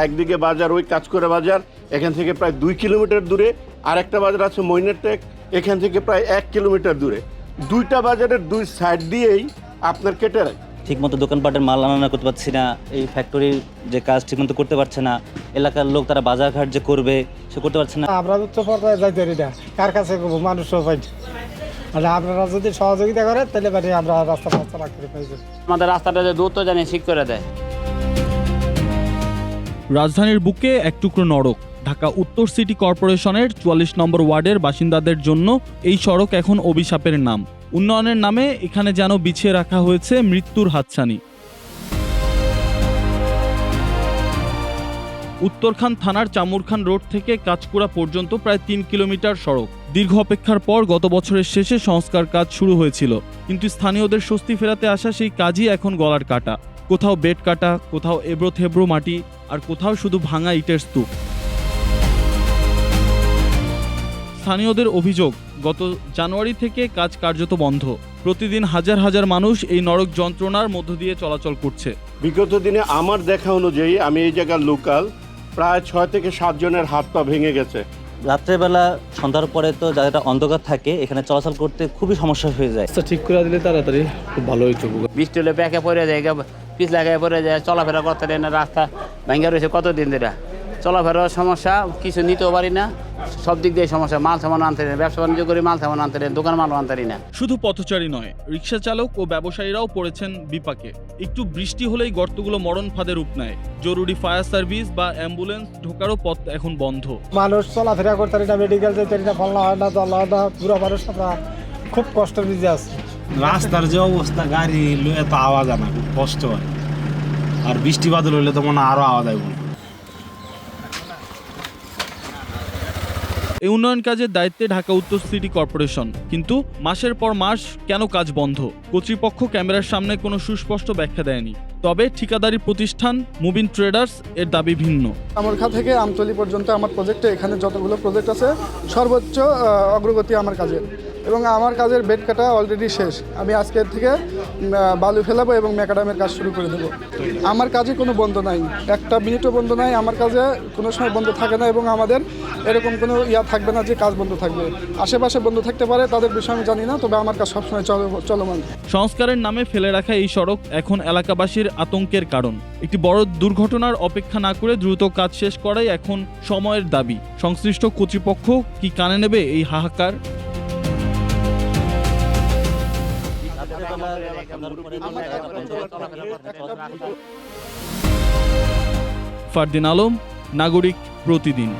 একদিকে বাজার ওই কাজকরা বাজার, এখান থেকে প্রায় 2 কিলোমিটার দূরে, আর একটা বাজার আছে মইনারটেক, এখান থেকে প্রায় 1 কিলোমিটার দূরে। দুইটা বাজারের দুই সাইড দিয়েই আপনার কেটে রাখে। ঠিকমতো দোকানপাটের মাল আনা করতে পারছি না, এই ফ্যাক্টরির যে কাজ ঠিকমতো করতে পারছে না, এলাকার লোক তারা বাজারঘাট যে করবে সে করতে পারছে না। আমরা উচ্চ পর্যায়ে যাইতে পারি না, কার কাছে মানুষও পাই না। আপনারা যদি সহযোগিতা করেন তাহলে পারি আমরা রাস্তা করে পাই। আমাদের রাস্তাটা যে দ্রুত জানি ঠিক করে দেয়। রাজধানীর বুকে এক টুকরো নরক। ঢাকা উত্তর সিটি কর্পোরেশনের ৪৪ নম্বর ওয়ার্ডের বাসিন্দাদের জন্য এই সড়ক এখন অভিশাপের নাম। উন্নয়নের নামে এখানে যেন বিছিয়ে রাখা হয়েছে মৃত্যুর হাতছানি। উত্তরখান থানার চামুরখান রোড থেকে কাঁচকুড়া পর্যন্ত প্রায় ৩ কিলোমিটার সড়ক। দীর্ঘ অপেক্ষার পর গত বছরের শেষে সংস্কার কাজ শুরু হয়েছিল, কিন্তু স্থানীয়দের স্বস্তি ফেরাতে আসা সেই কাজই এখন গলার কাটা। কোথাও বেড কাটা, কোথাও এবড়ো থেবড়ো মাটি, আর কোথাও শুধু ভাঙা ইটের স্তূপ। স্থানীয়দের অভিযোগ, গত জানুয়ারি থেকে কাজ কার্যত বন্ধ। প্রতিদিন হাজার হাজার মানুষ এই নরক যন্ত্রণার মধ্য দিয়ে চলাচল করছে। বিগত দিনে আমার দেখা অনুযায়ী, আমি এই জায়গার লোকাল, প্রায় 6 থেকে 7 জনের হাত পা ভেঙে গেছে। রাত্রেবেলা সন্ধ্যার পরে তো যারা অন্ধকার থাকে, এখানে চলাচল করতে খুবই সমস্যা হয়ে যায়। ঠিক করে দিলে তাড়াতাড়ি খুব ভালো হইতো। বৃষ্টি হলে ব্যাকে পড়ে যায়, পিছ লাগায় পড়ে যায়, চলাফেরা করতে দেয় না। রাস্তা ভেঙে রয়েছে কতদিন ধরে, চলাফেরার সমস্যা, কিছু নিতেও পারি না, সব দিক দিয়ে সমস্যা। মাল সামান আনতে নেই, ব্যবসা বাণিজ্য করি, মাল সামান আনতে নেই, দোকান মাল আনতে না। শুধু পথচারী নয়, রিক্সা চালক ও ব্যবসায়ীরাও পড়েছেন বিপাকে। একটু বৃষ্টি হলেই গর্তগুলো মরণ ফাঁদে রূপ নেয়। জরুরি ফায়ার সার্ভিস বা অ্যাম্বুলেন্স ঢোকারও পথ এখন বন্ধ। মানুষ চলাফেরা করতে পারি না, মেডিকেল যেতে পারি না, ফলনা হয় না, দল হয় না, পুরো মানুষ আমরা খুব কষ্টের নিজে আছি। রাস্তার যে অবস্থা, গাড়ি এত আওয়াজ আনা খুব কষ্ট হয়, আর বৃষ্টি বাদল হইলে তো মনে আরো আওয়াজ হয়। এই উন্নয়ন কাজের দায়িত্বে ঢাকা উত্তর সিটি কর্পোরেশন, কিন্তু মাসের পর মাস কেন কাজ বন্ধ? কর্তৃপক্ষ ক্যামেরার সামনে কোনো সুস্পষ্ট ব্যাখ্যা দেয়নি। তবে ঠিকাদারি প্রতিষ্ঠান মুবিন ট্রেডার্স এর দাবি ভিন্ন। আমরখা থেকে আমতলী পর্যন্ত আমার প্রজেক্টে, এখানে যতগুলো প্রজেক্ট আছে সর্বোচ্চ অগ্রগতি আমার কাজের, এবং আমার কাজের বেড কাটা অলরেডি শেষ। আমি আজকের থেকে বালু ফেলাবো এবং ম্যাকাডামের কাজ শুরু করে দেবো। আমার কাজে কোনো বন্ধ নাই, একটা মিনিটও বন্ধ নাই। আমার কাজে কোনো সময় বন্ধ থাকে না, এবং আমাদের এরকম কোনো থাকবে না যে কাজ বন্ধ থাকবে। আশেপাশে বন্ধ থাকতে পারে, তাদের বিষয়ে আমি জানি না, তবে আমার কাজ সবসময় চলমান। সংস্কারের নামে ফেলে রাখা এই সড়ক এখন এলাকাবাসীর আতঙ্কের কারণ। একটি বড় দুর্ঘটনার অপেক্ষা না করে দ্রুত কাজ শেষ করাই এখন সময়ের দাবি। সংশ্লিষ্ট কর্তৃপক্ষ কি কানে নেবে এই হাহাকার? ফারদিন আলম, নাগরিক প্রতিদিন।